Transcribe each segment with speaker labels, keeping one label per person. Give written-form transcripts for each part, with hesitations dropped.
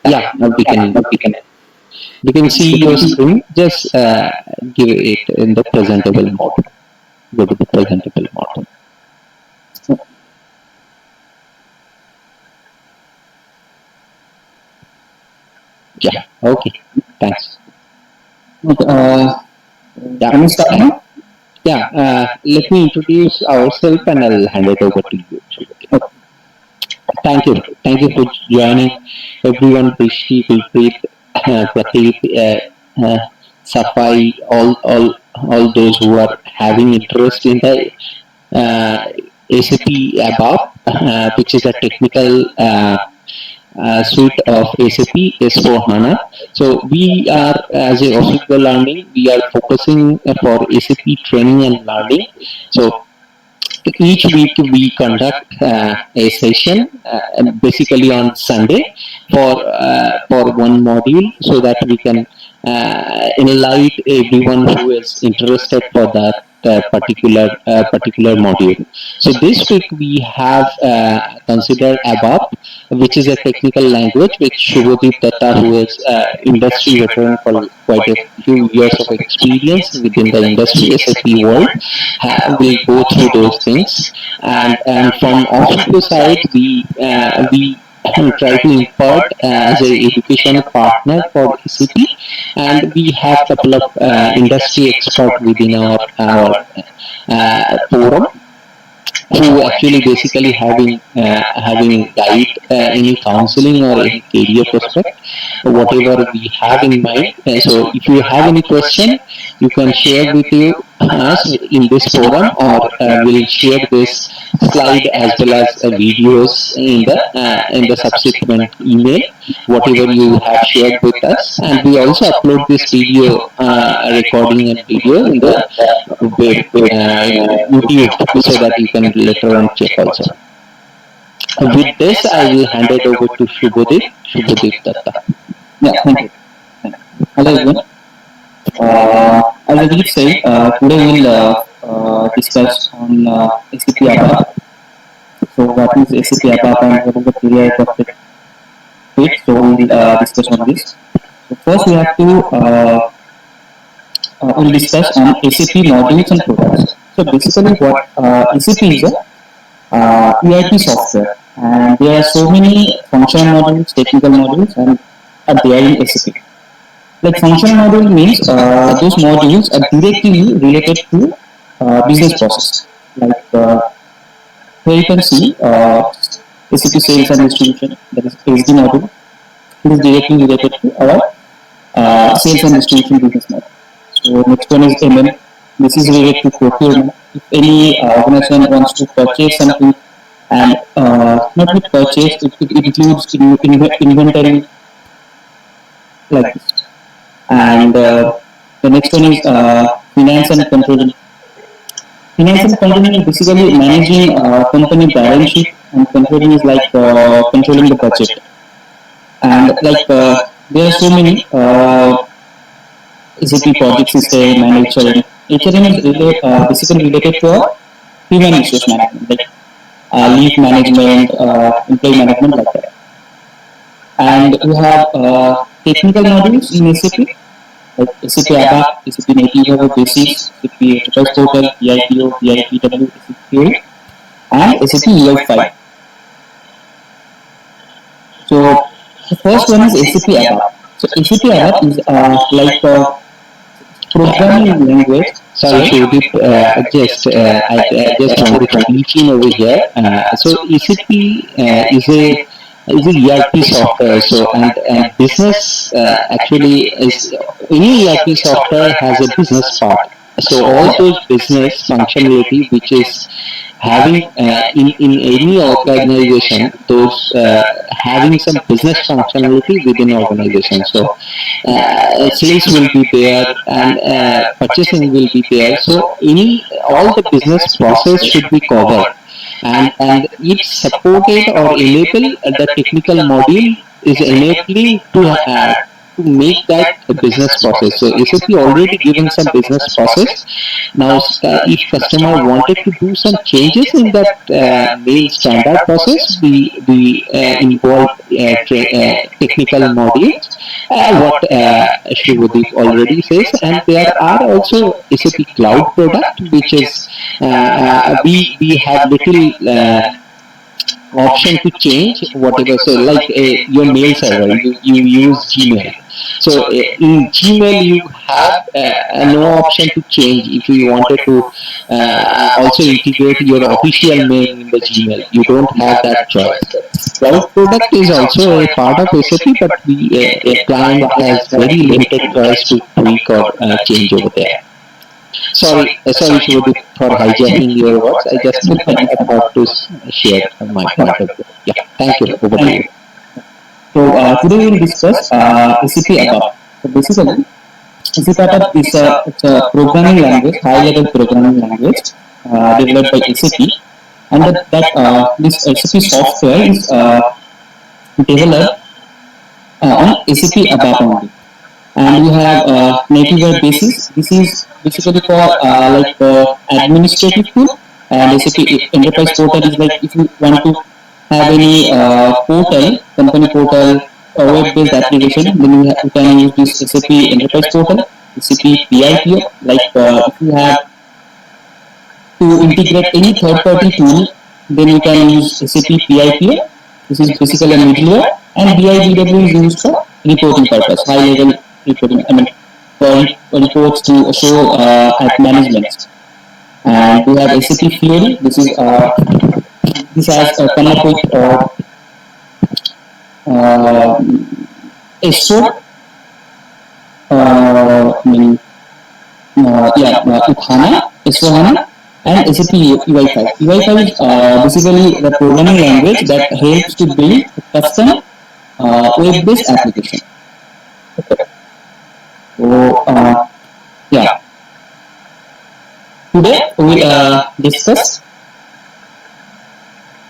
Speaker 1: Yeah, we can see your screen. Just give it in the presentable mode. Go to the presentable mode. Yeah. Okay. Thanks.
Speaker 2: Okay,
Speaker 1: Yeah.
Speaker 2: can we start now?
Speaker 1: Yeah. Let me introduce ourselves and I'll hand it over to you.
Speaker 2: Okay.
Speaker 1: Thank you. Thank you for joining. Everyone, Rishi, Gulpreet, Prateek, Safai, all those who are having interest in the SAP ABAP, which is a technical suite of SAP S4HANA. So we are, as a Officer Learning, we are focusing for SAP training and learning. So each week we conduct a session basically on Sunday for one module so that we can enlighten everyone who is interested for that particular module. So this week we have considered ABAP, which is a technical language, which Shubhadeep Datta, who is industry veteran for quite a few years of experience within the industry SAP world, will go through those things. And from Officio side, we try to impart as a education partner for SAP, and we have a couple of industry experts within our forum who actually basically having guide any counseling or any career prospect, whatever we have in mind. So if you have any question, you can share with us in this forum, or we'll share this slide as well as videos in the subsequent email, whatever you have shared with us. And we also upload this video recording and video in the web, YouTube, so that you can later on check also. With this, I will hand it over to Shubhadeep Datta.
Speaker 2: Yeah, thank you. Hello everyone. As Ajit said, today we'll discuss on SAP ABAP. So what is SAP ABAP and what is the career prospect fit? So we'll discuss on this. So first we have to we'll discuss on SAP modules and products. So basically what SAP is a ERP software, and there are so many functional modules, technical modules, and are there in SAP. Like functional module means those modules are directly related to business process. Like here you can see SAP sales and distribution, that is SD module. It is directly related to our sales and distribution business model. So next one is MM. This is related to procurement. If any organization wants to purchase something, and not with purchase, it includes inventory, like this. And the next one is finance and controlling. Finance and controlling is basically managing company balance sheet, and controlling is like controlling the budget. And like there are so many SAP project system and HRM. HRM is basically related to human resource management, like leave management, employee management, like that. And we have technical modules in SAP, like SAP ABAP, SAP Native Basis, SAP Enterprise Portal, PIPO, PIPW, SAP, and SAP UI5. So the first one is SAP ABAP. So SAP ABAP is like a programming language.
Speaker 1: Sorry, Shubhadeep, I just wanted to reach in over here. So SAP is a ERP software. So and business actually is, any ERP software has a business part. So all those business functionality which is having in any organization, those having some business functionality within organization. So sales will be there, and purchasing will be there. So all the business process should be covered, and it's supported or enable the technical module is enabling to make that a business process. So SAP already given some business process. Now, if customer wanted to do some changes in that mail standard process, we involve technical modules. What Shubhadeep already says, and there are also SAP Cloud product, which is we have little. Option to change whatever, so like your mail server, you use Gmail. So in Gmail you have no option to change. If you wanted to also integrate your official mail in the Gmail, you don't have that choice. Cloud product is also a part of SAP, but a client has very limited choice to tweak or change over there. Sorry, Shubhadeep, for hijacking your words. I just thought to share my point of view. Yeah, thank you. Over to
Speaker 2: Thank
Speaker 1: you.
Speaker 2: you. So today we will discuss SAP ABAP. So basically, SAP ABAP is a programming language, high-level programming language developed by SAP, and this SAP software is developed on SAP ABAP only. And we have native web basis. This is basically for administrative tool, and SAP Enterprise Portal is like if you want to have any portal, company portal or web-based application, then you can use this SAP Enterprise Portal, SAP PIPO. Like if you have to integrate any third-party tool, then you can use SAP PIPO. This is basically a middleware, and BIBW is used for reporting purpose, high-level reporting. I mean, for reports to show at management. And we have SAP Fiori. This has come up with uh, S4. I mean, with HANA, S4 HANA, and SAP UI5. UI5 is basically the programming language that helps to build a custom web-based application. Okay. So, yeah. Today we will discuss,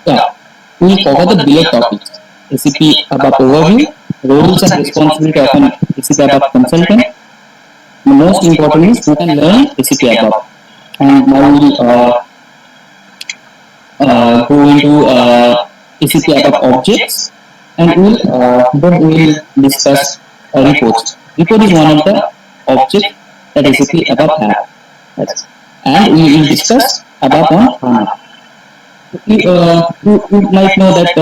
Speaker 2: yeah, we will cover the below topics: SAP ABAP overview, roles and responsibility of an SAP ABAP consultant. The most important is who can learn SAP ABAP. And now we will go into SAP ABAP objects, and then we will discuss reports. Report is one of the objects that SAP ABAP has. Yes. And we will discuss ABAP on HANA. You might know that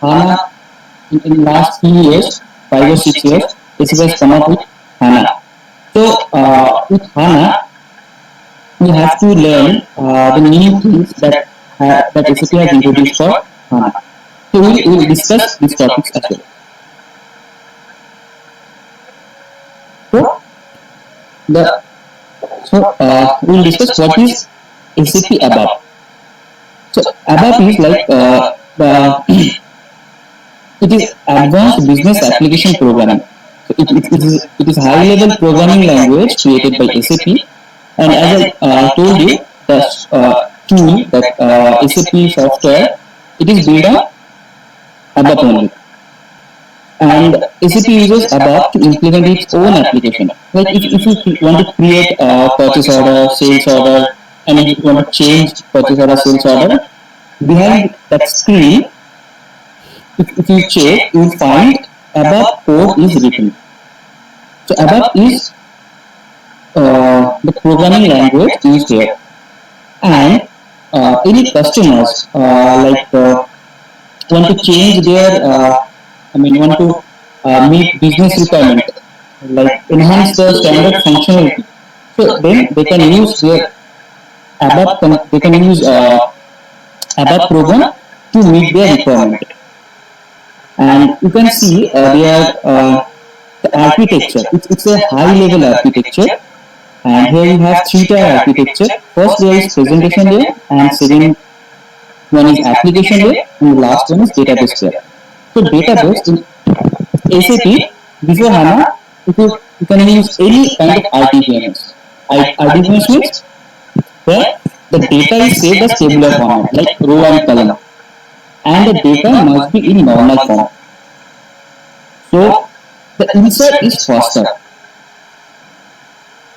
Speaker 2: HANA in last few years, 5 or 6 years, SAP has come up with HANA. So with HANA, we have to learn the new things that SAP has introduced for HANA. So we will discuss these topics as well. We will discuss what is SAP ABAP. So ABAP is like it is advanced business application programming. So it is high-level programming language created by SAP. And as I told you, the tool that SAP software, it is built on ABAP only. And SAP uses ABAP to implement its own application. Like if you want to create a purchase order, sales order, and if you want to change purchase order, sales order, behind that screen, if you check, you will find ABAP code is written. So ABAP is the programming language used here. And any customers want to change their want to meet business requirement, like enhance the standard functionality. So then they can use their ABAP. They can use ABAP program to meet their requirement. And you can see the architecture. It's a high-level architecture. And here you have three-tier architecture. First there is presentation layer, and second one is application layer, and the last one is database layer. So database in SAP before HANA, you can use any kind of RDBMS. RDBMS means where the data is saved as tabular format, like row and column, and the data must be in normal form. So The insert is faster.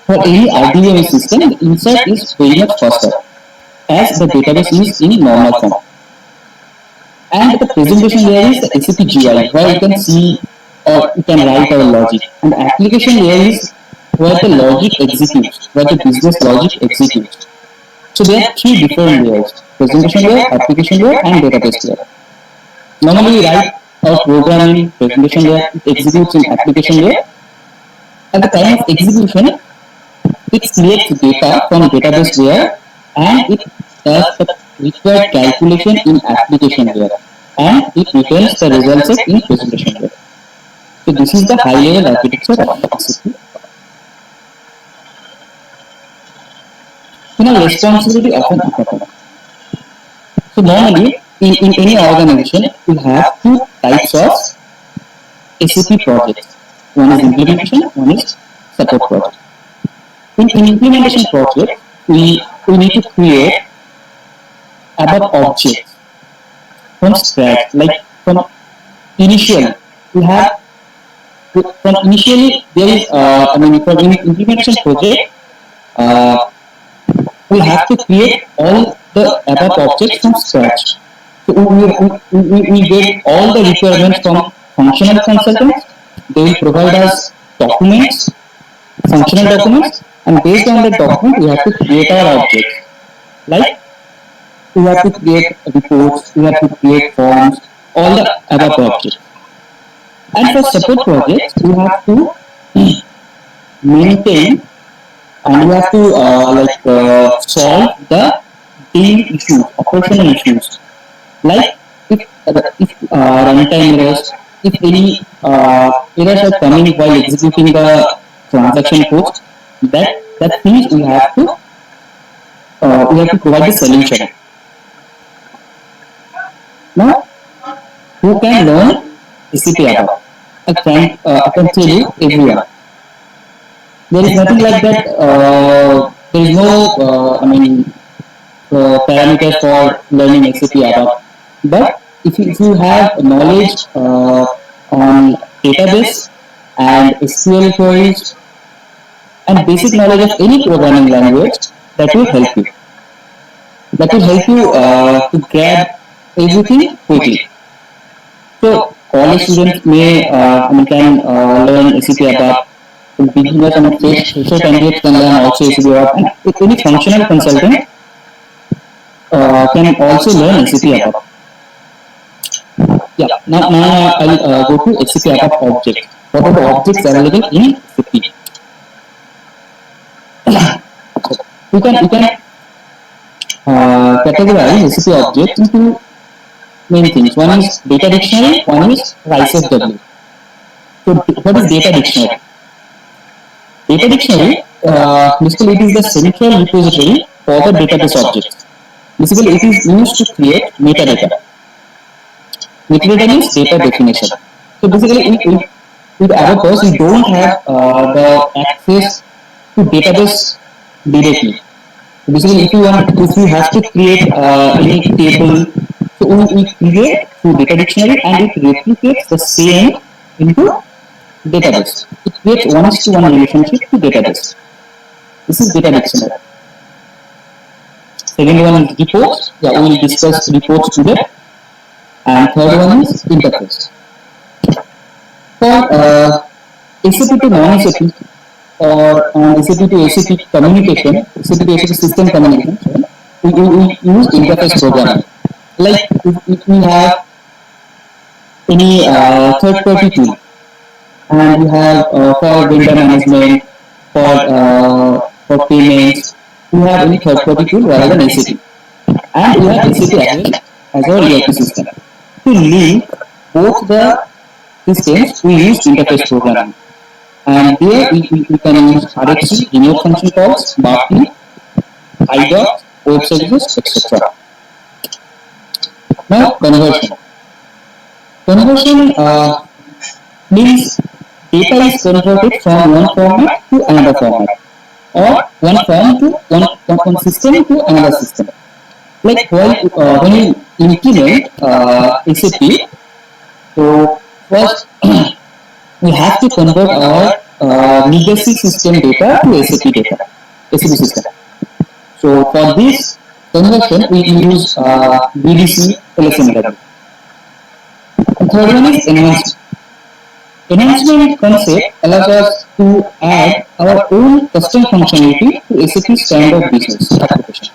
Speaker 2: For any RDBMS system, the insert is very much faster as the database is in normal form. And the presentation layer is the SAP GUI where you can see or you can write our logic. And the application layer is where the logic executes, where the business logic executes. So there are three different layers: presentation layer, application layer, and database layer. Normally we write our program in presentation layer, it executes in application layer. At the time of execution, it creates data from database layer and it does the required calculation in application layer and it returns the results in presentation layer. So this is the high level architecture of SAP. Responsibility of an architect. So normally in any organization we have two types of SAP projects. One is implementation, one is support project. In implementation project, we need to create ABAP objects from scratch, like from initial. We have from initially there is for implementation project we have to create all the ABAP objects from scratch. So we get all the requirements from functional consultants. They will provide us documents, functional documents, and based on the document we have to create our objects. Like we have to create reports, we have to create forms, all the ABAP objects. And for support projects, we have to maintain and we have to solve the daily issues, operational issues. Like if runtime errors, if any errors are coming while executing the transaction codes, that things we have to provide the solution. Now, who can learn SAP ABAP? I can tell you everyone. There is nothing like that. There is no parameters for learning SAP ABAP. But if you have knowledge on database and SQL queries and basic knowledge of any programming language, that will help you. That will help you to grab everything quickly. So college students may can learn SAP ABAP. Beginners and fresher candidates can learn also SAP ABAP. And any functional consultant can also learn SAP ABAP. Yeah. Now I'll go to SAP ABAP objects. What are the objects available in SAP? You can categorize SAP objects into many things. One is data dictionary, one is RISFW. So what is data dictionary? Data dictionary, basically it is the central repository for the database objects. Basically it is used to create metadata. Metadata means data definition. So basically with ABAP we don't have the access to database directly. So basically if you have to create any table, so we create through data dictionary and it replicates the same into database. It creates 1:1 relationship to database. This is data dictionary. Second one is reports. Yeah, we will discuss reports today. And third one is interface. For SAP to non-SAP or SAP to SAP communication, SAP to SAP system communication, we use interface programming. Like if we have any third-party tool, and we have for vendor management, for payments, we have any third-party tool rather than SAP, and we have SAP as our ERP system. To link both the systems, we use interface programming, and here we can use RFC, remote function calls, BAPI, IDOC, web services, etc. Now conversion. Conversion means data is converted from one format to another format, or one form to one system to another system. Like when you implement SAP, so first we have to convert our legacy system data to SAP data, SAP system. So for this conversion, we use BDC LSMW. And third one is enhancement. Enhancement concept allows us to add our own custom functionality to SAP standard business application.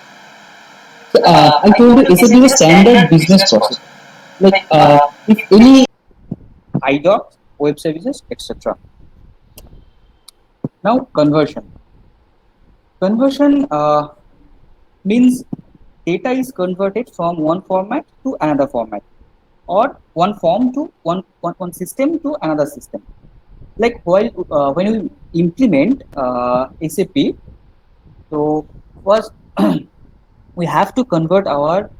Speaker 2: So, I told you SAP is a standard business process. Like if any iDocs, web services, etc. Now conversion. Conversion means data is converted from one format to another format, or one form to one system to another system. Like while when you implement SAP, so first we have to convert our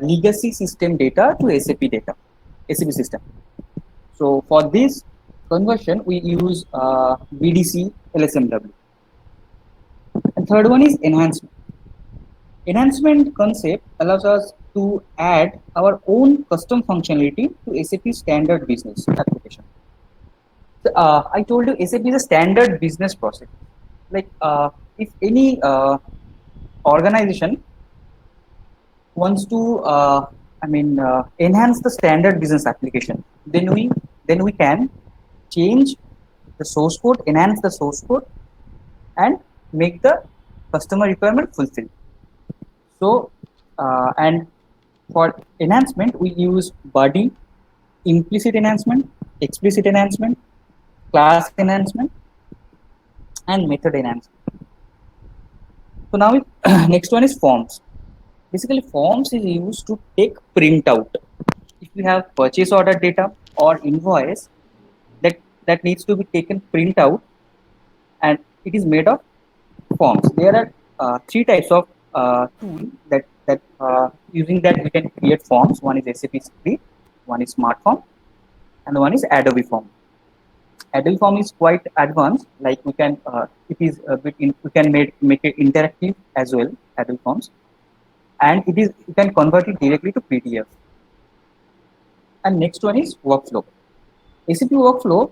Speaker 2: legacy system data to SAP data, SAP system. So for this conversion, we use BDC LSMW. And third one is enhancement. Enhancement concept allows us to add our own custom functionality to SAP standard business application. So, I told you SAP is a standard business process. Like if any organization wants to, enhance the standard business application, then we can change the source code, enhance the source code, and make the customer requirement fulfilled. So, and for enhancement, we use body, implicit enhancement, explicit enhancement, class enhancement, and method enhancement. So now next one is forms. Basically, forms is used to take printout. If we have purchase order data or invoice that needs to be taken printout, and it is made of forms. There are three types of tool that using that we can create forms. One is SAP Script, one is Smart Form, and one is Adobe Form. Adobe Form is quite advanced. Like we can, it is a bit. We can make it interactive as well. Adobe Forms, and it is you can convert it directly to PDF. And next one is workflow. SAP workflow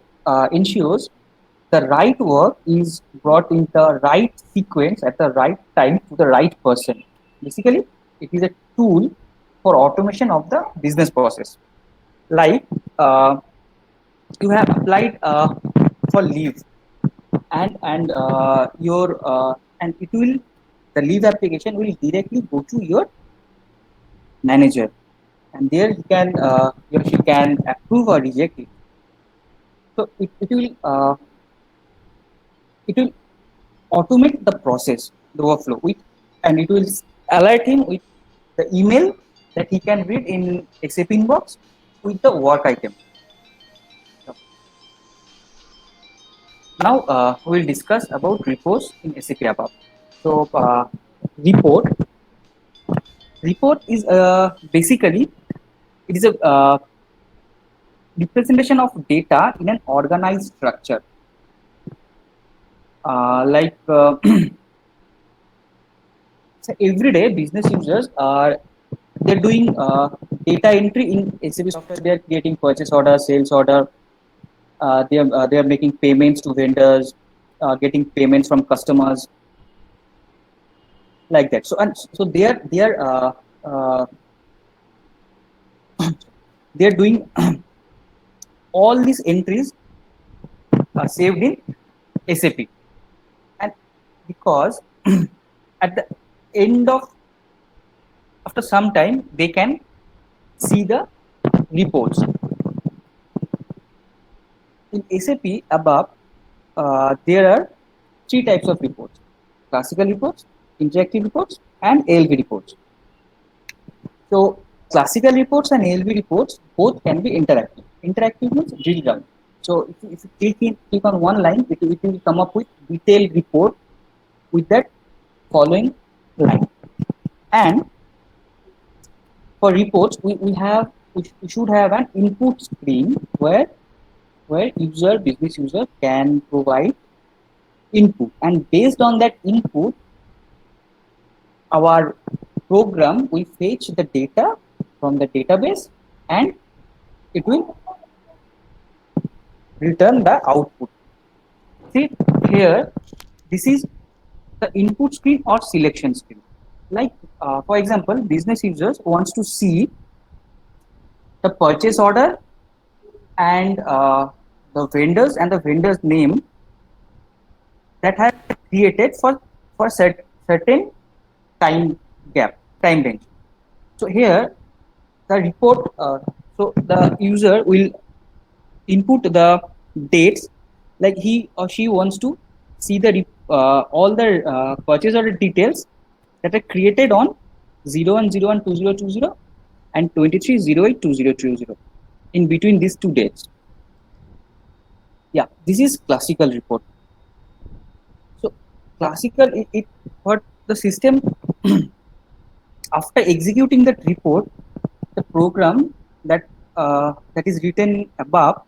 Speaker 2: ensures the right work is brought in the right sequence at the right time to the right person. Basically, it is a tool for automation of the business process. Like you have applied for leave, and your and it will the leave application will directly go to your manager, and there he or she can approve or reject it. So it will automate the process, the workflow with, and it will alert him with the email that he can read in SAP inbox with the work item. So now we will discuss about reports in SAP ABAP. So report report is basically it is a representation of data in an organized structure. Like so every day business users are they're doing data entry in SAP software. They're creating purchase order, sales order. They are making payments to vendors, getting payments from customers, like that. So and so uh, they are doing all these entries saved in SAP, and because at the end of after some time they can see the reports in SAP above. There are three types of reports: classical reports, interactive reports, and ALV reports. So classical reports and ALV reports both can be interactive. Interactive means drill down. So if you click on one line, it will come up with detailed report with that following line. And for reports, we should have an input screen where business user can provide input, and based on that input, our program will fetch the data from the database, and it will return the output. See here, this is the input screen or selection screen. Like for example, business users wants to see the purchase order and the vendors and the vendor's name that have created for certain time time range. So here the report, so the user will input the dates, like he or she wants to see the all the purchase order details that are created on 01/01/2020 and 23/08/2020, in between these two dates. Yeah, this is classical report. So classical, it what the system after executing that report, the program that is written above,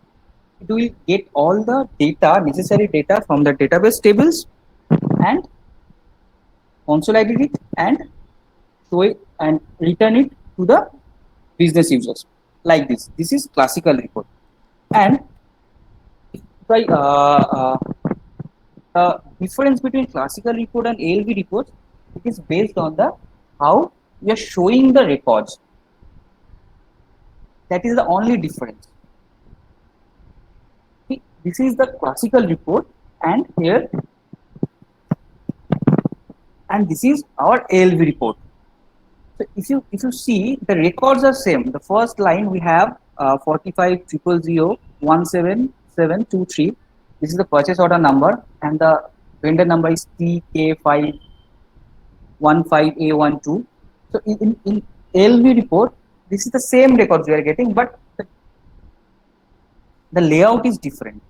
Speaker 2: it will get all the data, necessary data from the database tables, and consolidate it and show it and return it to the business users like this. This is classical report. And if I the difference between classical report and ALV reports, it is based on the how we are showing the records. That is the only difference. See, this is the classical report, and here, and this is our ALV report. So if you see, the records are same. The first line we have 45,000,17723. This is the purchase order number, and the vendor number is TK515A12. So in ALV report, this is the same records we are getting, but the layout is different.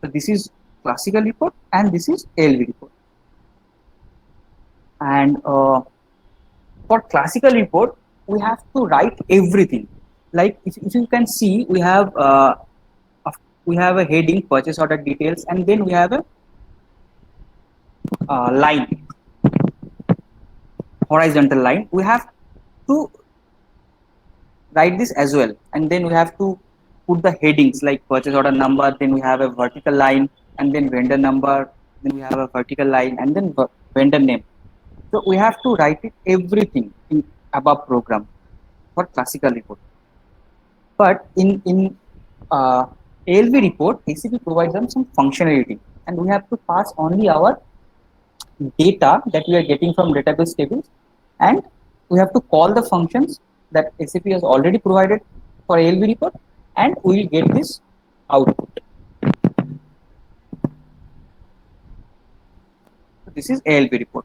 Speaker 2: So this is classical report and this is ALV report. And for classical report, we have to write everything. Like if you can see, we have a heading, purchase order details, and then we have a line, horizontal line. We have to write this as well, and then we have to put the headings like purchase order number, then we have a vertical line, and then vendor number, then we have a vertical line, and then vendor name. So we have to write it everything in ABAP program for classical report. But in ALV report, ACP provides them some functionality, and we have to pass only our data that we are getting from database tables, and we have to call the functions that SAP has already provided for ALV report, and we will get this output. So this is ALV report.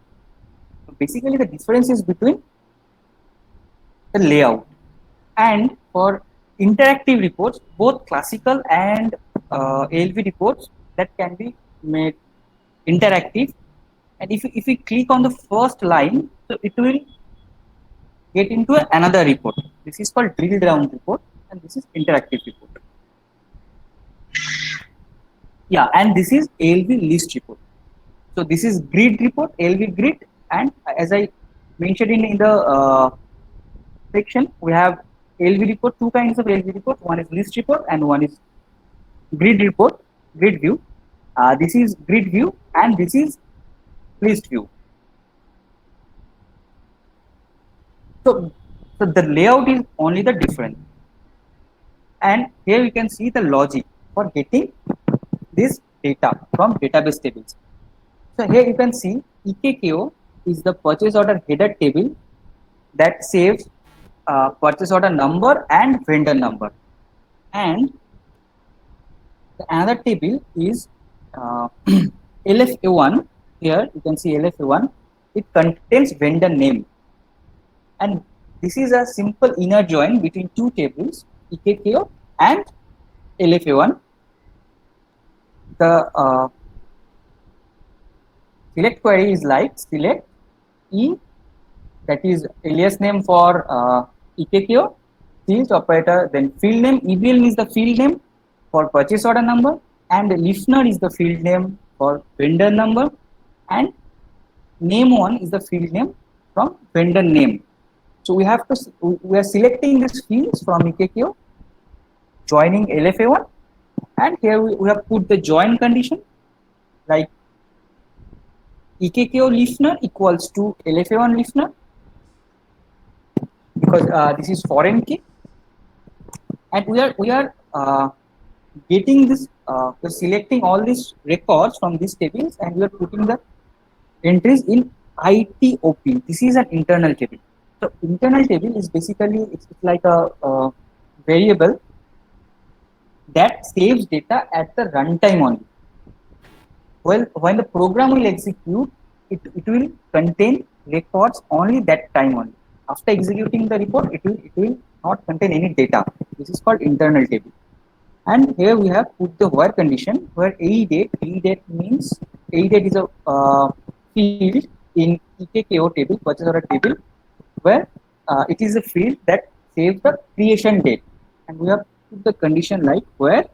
Speaker 2: So basically, the difference is between the layout. And for interactive reports, both classical and ALV reports, that can be made interactive. And if we click on the first line, so it will get into another report. This is called drill down report, and this is interactive report. Yeah, and this is ALV list report. So this is grid report, ALV grid, and as I mentioned in the section, we have ALV report, two kinds of ALV report. One is list report and one is grid report, grid view. This is grid view and this is list view. So the layout is only the difference. And here we can see the logic for getting this data from database tables. So here you can see EKKO is the purchase order header table that saves purchase order number and vendor number. And the another table is LFA1. Here you can see LFA1. It contains vendor name. And this is a simple inner join between two tables, EKKO and LFA1. The select query is like select E, that is alias name for EKKO, field operator, then field name. EBL is the field name for purchase order number, and listener is the field name for vendor number, and name one is the field name from vendor name. So we are selecting these fields from EKKO, joining LFA1, And here we have put the join condition, like EKKO listener equals to LFA1 listener, because this is foreign key, and we are getting this, we're selecting all these records from these tables, and we are putting the entries in ITOP. This is an internal table. So internal table is basically, it's like a variable that saves data at the runtime only. Well, when the program will execute, it will contain records only that time only. After executing the report, it will not contain any data. This is called internal table. And here we have put the where condition, where AE date means AE date is a field in EKKO table, purchase order table, where it is a field that saves the creation date. And we have put the condition like where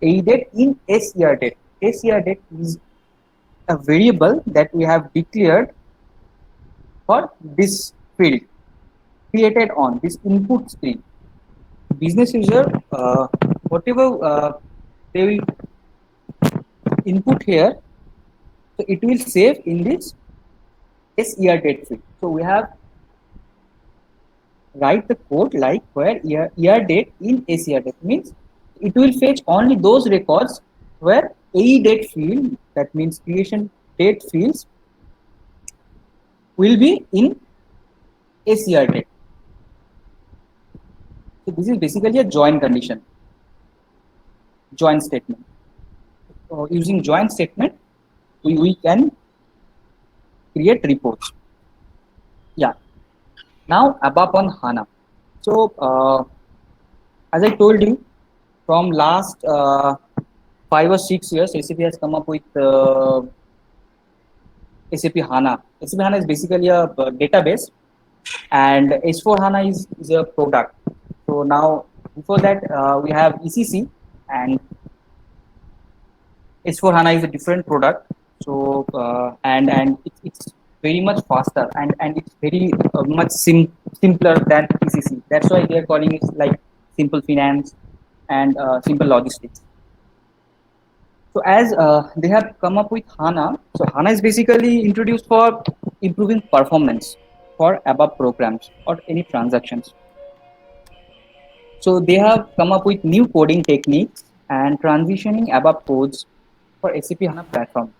Speaker 2: AE date in SER date. SER date is a variable that we have declared for this field created on this input screen. Business user, whatever they will input here, so it will save in this SER date field. So we have write the code like where ER date in SER date means it will fetch only those records where AE date field, that means creation date fields, will be in SER date. So this is basically a join condition, join statement. So using join statement, we can create reports. Yeah. Now ABAP on HANA. So as I told you, from last 5 or 6 years, SAP has come up with SAP HANA. SAP HANA is basically a database, and S4 HANA is a product. So now, before that, we have ECC, and S4 HANA is a different product. So and it's very much faster, and it's very much simpler than ECC. That's why they are calling it like simple finance and simple logistics. So as they have come up with HANA, so HANA is basically introduced for improving performance for ABAP programs or any transactions. So they have come up with new coding techniques and transitioning ABAP codes for SAP HANA platform.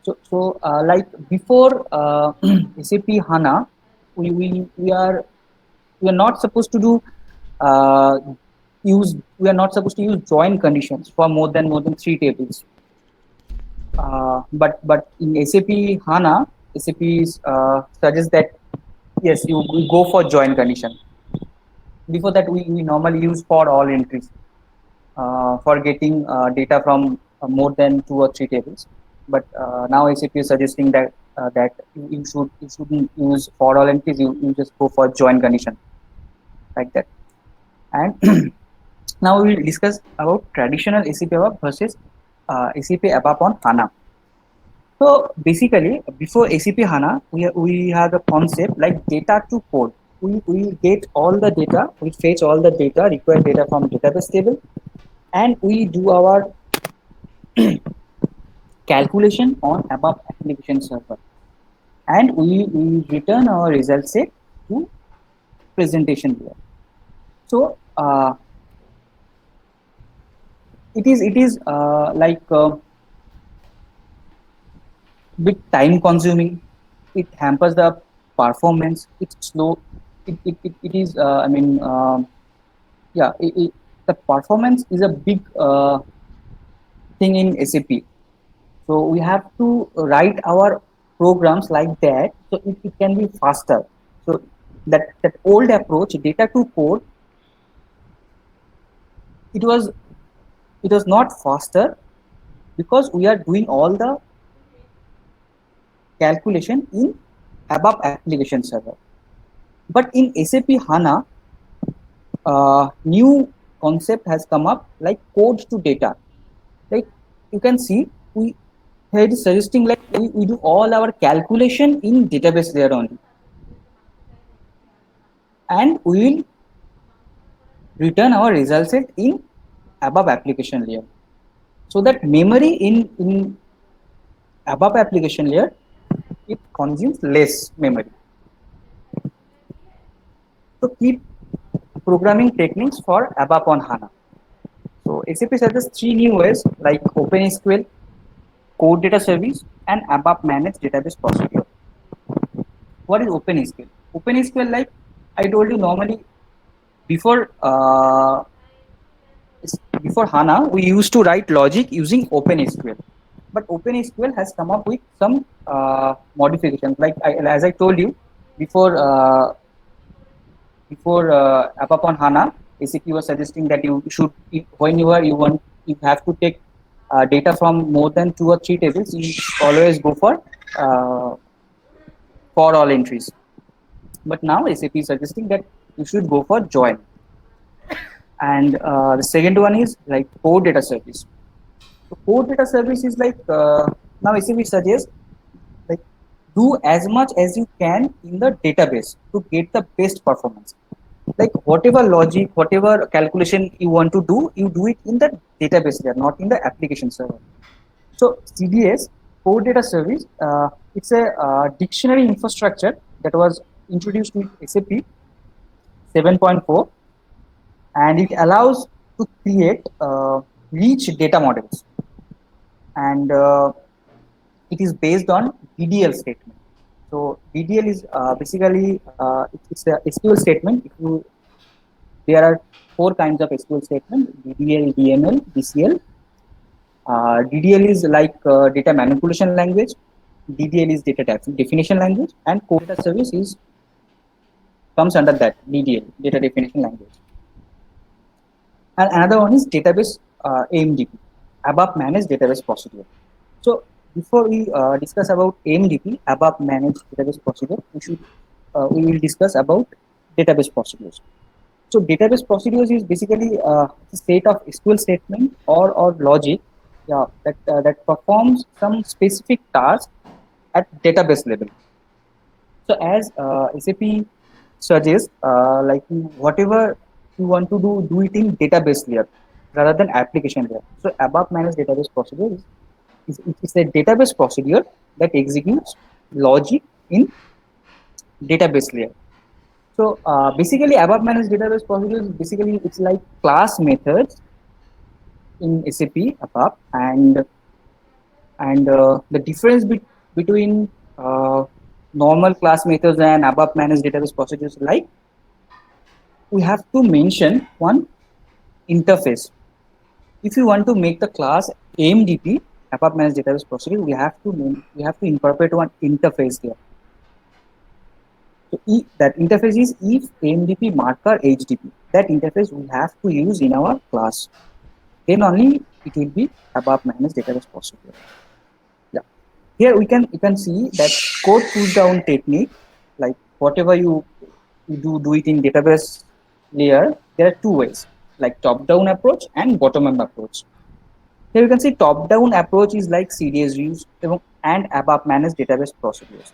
Speaker 2: So like before SAP HANA, we are not supposed to do uh, we are not supposed to use join conditions for more than 3 tables. But in SAP HANA, SAP suggests that yes, we go for join condition. Before that, we normally use for all entries for getting data from more than 2 or 3 tables. But now SAP is suggesting that you shouldn't use for all entries. You just go for join condition like that. And now we will discuss about traditional SAP ABAP versus SAP ABAP on HANA. So basically, before SAP HANA, we have a concept like data to code. We get all the data, we fetch all the data, required data from database table, and we do our calculation on ABAP application server. And we return our result set to presentation here. So it is like bit time consuming. It hampers the performance. It's slow. It is I mean yeah, the performance is a big thing in SAP. So we have to write our programs like that, so it can be faster. So that old approach, data to code, it was it was not faster because we are doing all the calculation in ABAP application server. But in SAP HANA, new concept has come up like code to data. Like you can see, we here it is suggesting like we do all our calculation in database there only, and we will return our result set in above application layer. So that memory in above application layer, it consumes less memory. So keep programming techniques for ABAP on HANA. So SAP suggests three new ways like OpenSQL, Code Data Service, and ABAP Managed Database Procedure. What is OpenSQL? OpenSQL, like I told you, normally before before HANA, we used to write logic using OpenSQL. But OpenSQL has come up with some modifications. Like as I told you before, ABAP on HANA, basically was suggesting that you should, when you have to take data from more than 2 or 3 tables, you always go for all entries. But now SAP is suggesting that you should go for join. And the second one is like core data service. So core data service is like now SAP suggests like do as much as you can in the database to get the best performance. Like whatever logic, whatever calculation you want to do, you do it in the database layer, not in the application server. So CDS, core data service, it's a dictionary infrastructure that was introduced with SAP 7.4, and it allows to create rich data models, and it is based on DDL statement. So DDL is basically it's a SQL statement. If you There are four kinds of SQL statement: DDL, DML, DCL. DDL is like data manipulation language. DDL is data definition language, and core data service is comes under that DDL, data definition language. And another one is database AMDP, ABAP managed database procedure. So before we discuss about AMDP, ABAP managed database procedure, we will discuss about database procedures. So database procedures is basically a set of SQL statement or logic, yeah, that performs some specific task at database level. So as SAP suggests, like whatever you want to do it in database layer rather than application layer. So ABAP managed database procedure is a database procedure that executes logic in database layer. So basically, ABAP managed database procedures basically it's like class methods in SAP ABAP, and the difference between normal class methods and ABAP managed database procedures, like we have to mention one interface. If you want to make the class AMDP, ABAP managed database procedure, we have to incorporate one interface there. So that interface is if AMDP marker HDP. That interface we have to use in our class. Then only it will be ABAP managed database procedure. Yeah. Here you can see that code push down technique, like whatever you do it in database layer. There are two ways, like top down approach and bottom up approach. Here you can see top down approach is like CDS views and ABAP managed database procedures.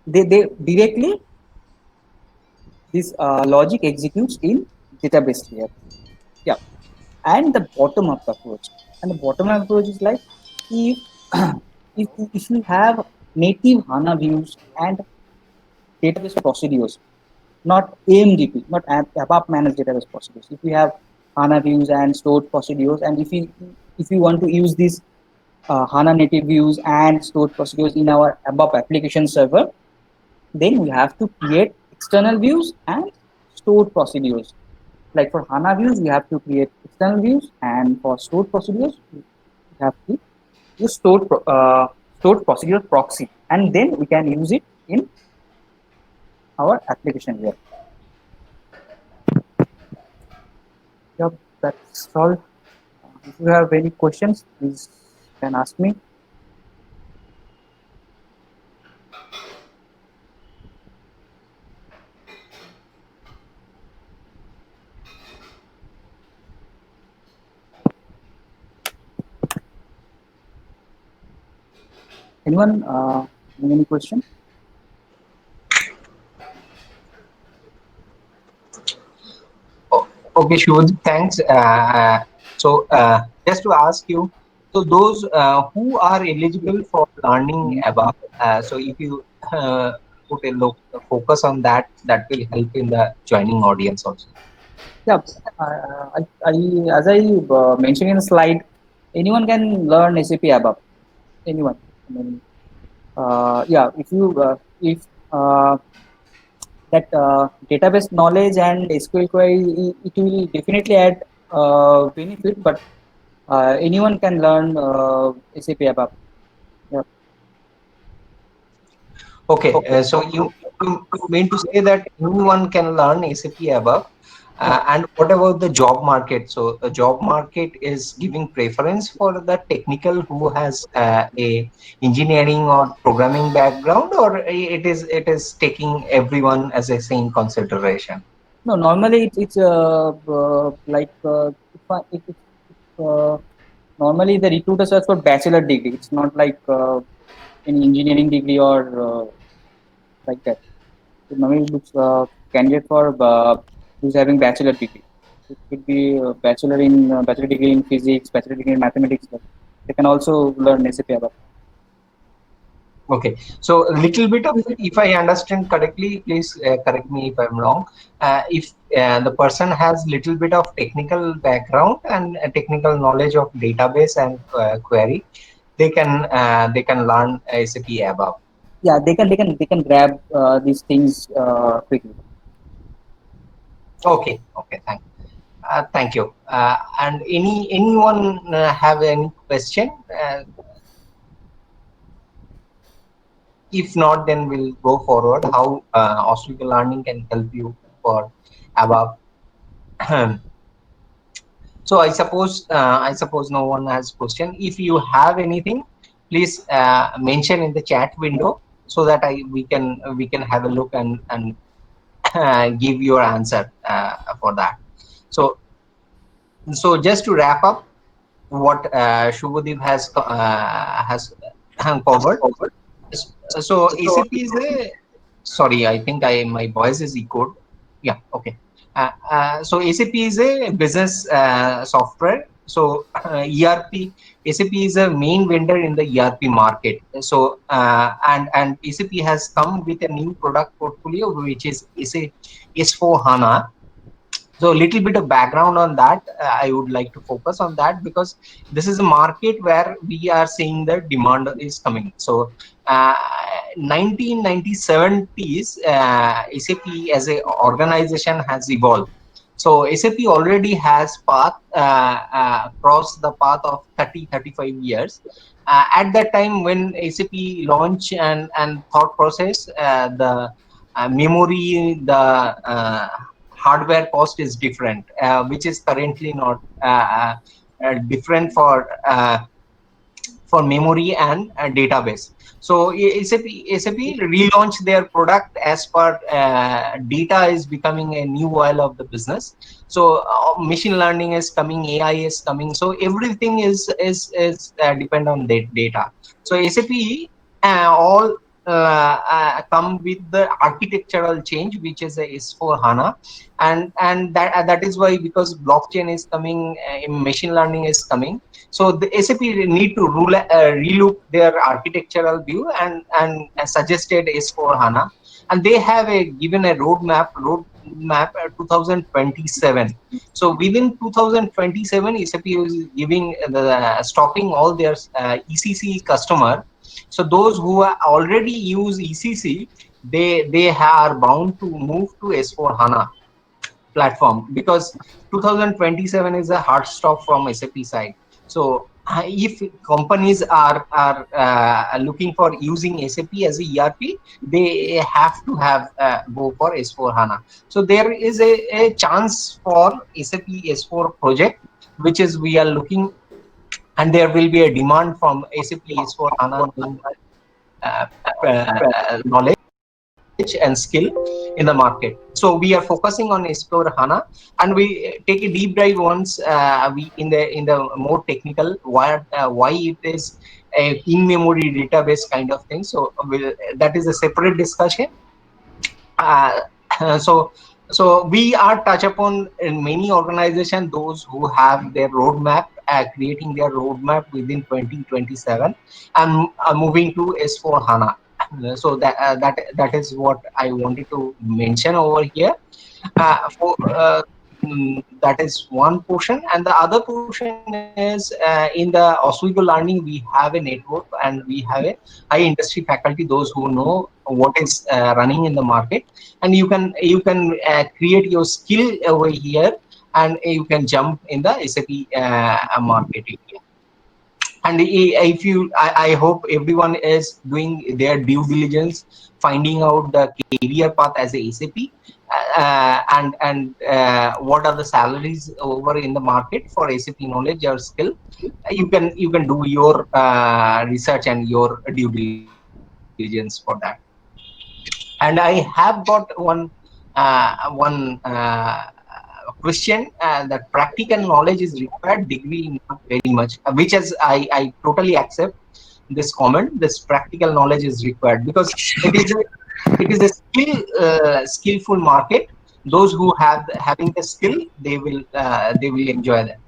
Speaker 2: They directly this logic executes in database layer. Yeah. And the bottom up approach. And the bottom up approach is like if if you have native HANA views and database procedures, not AMDP, not ABAP managed database procedures. If you have HANA views and stored procedures, and if you want to use these HANA native views and stored procedures in our ABAP application server, then we have to create external views and stored procedures. Like for HANA views, we have to create external views, and for stored procedures, we have to use stored procedure proxy, and then we can use it in our application layer. Yep, that's all. If you have any questions, please can ask me. Anyone? Any question?
Speaker 3: Okay, Shubh, thanks. Just to ask you, so those who are eligible for learning above, so if you put a look focus on that, that will help in the joining audience also.
Speaker 2: Yeah, as I mentioned in the slide, anyone can learn SAP ABAP. Anyone. I mean, yeah, if uh, that database knowledge and SQL query, it will definitely add benefit, but anyone can learn SAP ABAP. Yeah.
Speaker 3: Okay, you mean to say that anyone can learn SAP above,
Speaker 2: Yeah.
Speaker 3: and what about the job market? So the job market is giving preference for the technical who has a engineering or programming background, or it is taking everyone as a same consideration.
Speaker 2: No, normally it's like normally the recruiter search for bachelor degree. It's not like any engineering degree or like that. It normally looks candidate for who's having bachelor degree. It could be bachelor degree in physics, bachelor degree in mathematics. But they can also learn SAP ABAP.
Speaker 3: Okay, so a little bit of, if I understand correctly, please correct me if I'm wrong. If the person has little bit of technical background and technical knowledge of database and query, they can learn SAP above.
Speaker 2: Yeah, they can grab these things quickly.
Speaker 3: Okay, okay, thank you. And anyone have any question? If not, then we'll go forward. How Australia learning can help you for above. So I suppose no one has question. If you have anything, please mention in the chat window so that we can have a look and give your answer for that. So just to wrap up what Shubhadeep has covered. So ACP is a, sorry, I think my voice is echoed. Yeah, okay. So ACP is a business software. So ERP, ACP is a main vendor in the ERP market. So and ACP has come with a new product portfolio which is S4 HANA. So a little bit of background on that, I would like to focus on that because this is a market where we are seeing the demand is coming. So 1990s, SAP as a organization has evolved. So SAP already has crossed the path of 35 years. At that time when SAP launch and thought process, the memory, the hardware cost is different, which is currently not different for memory and database. So SAP relaunch their product as per data is becoming a new oil of the business. So machine learning is coming, AI is coming. So everything is depend on data. So SAP all come with the architectural change, which is a S4 HANA, and that is why, because blockchain is coming, machine learning is coming. So the SAP need to relook their architectural view and suggested S4 HANA, and they have given a roadmap 2027. So within 2027, SAP is giving stopping all their ECC customer. So those who are already use ECC, they are bound to move to S4 HANA platform, because 2027 is a hard stop from SAP side. So if companies are looking for using SAP as a ERP, they have to have go for S4 HANA. So there is a chance for SAP S4 project, which is we are looking, and there will be a demand from SAP S4 HANA uh, knowledge and skill in the market. So we are focusing on Explore HANA, and we take a deep dive once we in the more technical why it is a in-memory database kind of thing. So that is a separate discussion. Uh, so So we are touch upon in many organizations those who have their roadmap, creating their roadmap within 2027 and moving to S4 HANA. So that is what I wanted to mention over here. That is one portion, and the other portion is in the Oswego Learning we have a network and we have a high industry faculty, those who know what is running in the market, and you can create your skill over here, and you can jump in the SAP market area. And if you I hope everyone is doing their due diligence, finding out the career path as a SAP, and what are the salaries over in the market for SAP knowledge or skill. You can do your research and your due diligence for that. And I have got one question, that practical knowledge is required, degree not very much, which is I totally accept this comment. This practical knowledge is required because it is a skillful market. Those who have having the skill, they will enjoy that.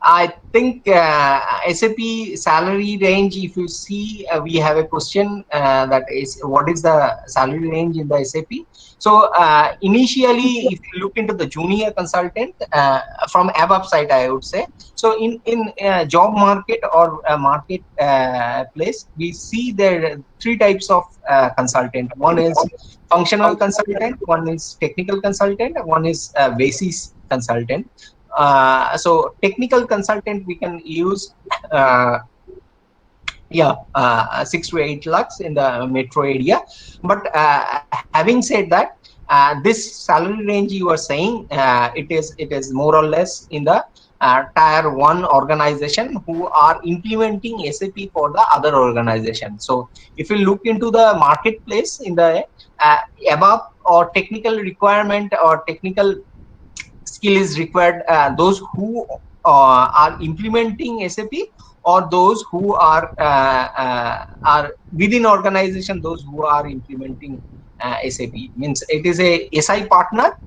Speaker 3: I think SAP salary range, if you see, we have a question that is, what is the salary range in the SAP? So initially, if you look into the junior consultant from above side, I would say. So in job market or market place, we see there are three types of consultant. One is functional consultant, one is technical consultant, one is basis consultant. So technical consultant we can use, uh, 6 to 8 lakhs in the metro area. But having said that, this salary range you are saying, it is more or less in the tier one organization who are implementing SAP for the other organization. So if you look into the marketplace in the uh, above or technical requirement or technical skill is required, those who are implementing SAP, or those who are within organization, those who are implementing SAP. Means it is a SI partner,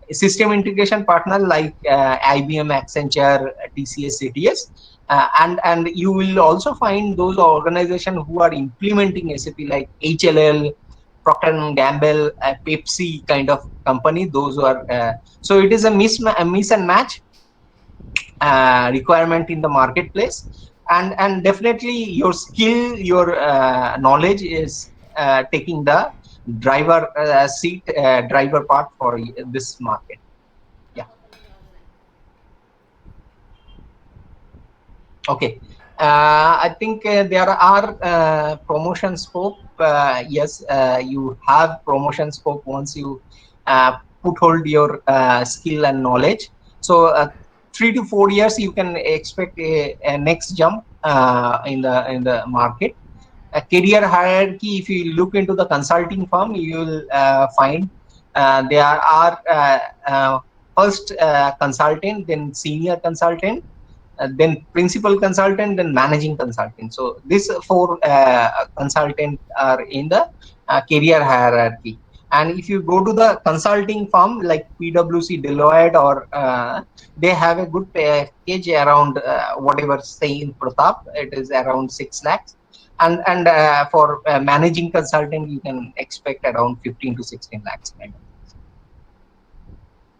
Speaker 3: a system integration partner like IBM, Accenture, TCS, CTS, and you will also find those organizations who are implementing SAP like HLL, Procter and Gamble, Pepsi kind of company. Those who are so it is a miss and match requirement in the marketplace, and definitely your skill, your knowledge is taking the driver seat, driver part for this market. Yeah. Okay. I think there are promotion scope. Yes, you have promotion scope once you put hold your skill and knowledge. So 3 to 4 years you can expect a next jump in the market. A career hierarchy, if you look into the consulting firm, you will find there are first consultant, then senior consultant, then principal consultant, then managing consultant. So these four consultant are in the career hierarchy. And if you go to the consulting firm like PwC, Deloitte, or they have a good package around whatever say in Pratap, it is around 6 lakhs. And for managing consultant, you can expect around 15 to 16 lakhs kind of.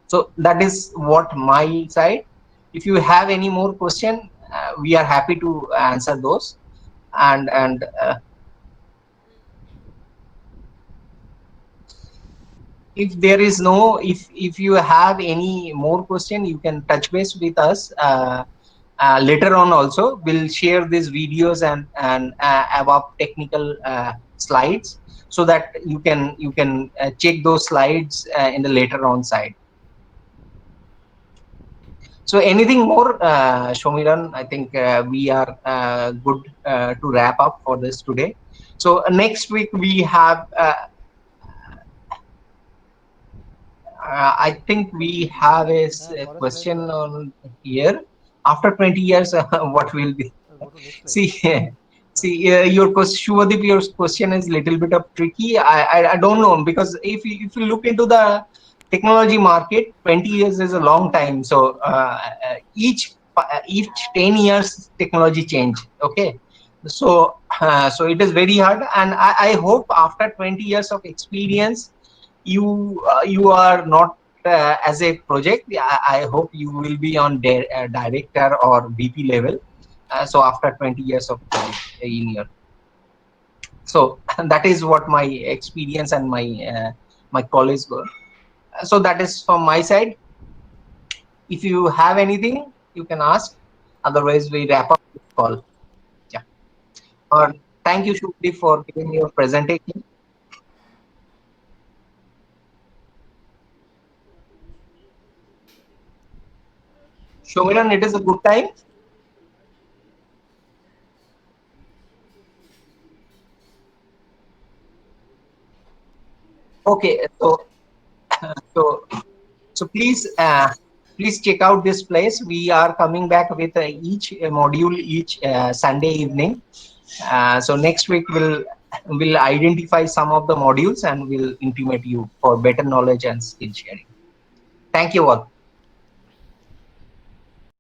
Speaker 3: So that is what my side. If you have any more question, we are happy to answer those. And if there is no, if you have any more question, you can touch base with us later on. Also, we'll share these videos and about technical slides, so that you can check those slides in the later on side. So anything more, Shomiran? I think we are good to wrap up for this today. So next week we have, I think we have a
Speaker 4: For a slide,
Speaker 3: question on here. After 20 years, what will be?
Speaker 4: go to next slide.
Speaker 3: See, See, your question, Shubhadeep, your question is little bit of tricky. I don't know, because if you look into the technology market, 20 years is a long time. So each 10 years technology change. Okay, so it is very hard, and I hope after 20 years of experience, you are not as a project. I hope you will be on director or VP level. So after 20 years of project in your, so that is what my experience and my colleagues were. So that is from my side. If you have anything, you can ask. Otherwise, we wrap up this call. Yeah. Or thank you, Shubhi, for giving your presentation. Shomiran, it is a good time. Okay, so so please check out this place. We are coming back with each module each Sunday evening. So next week we'll identify some of the modules and we'll intimate you for better knowledge and skill sharing. Thank you all.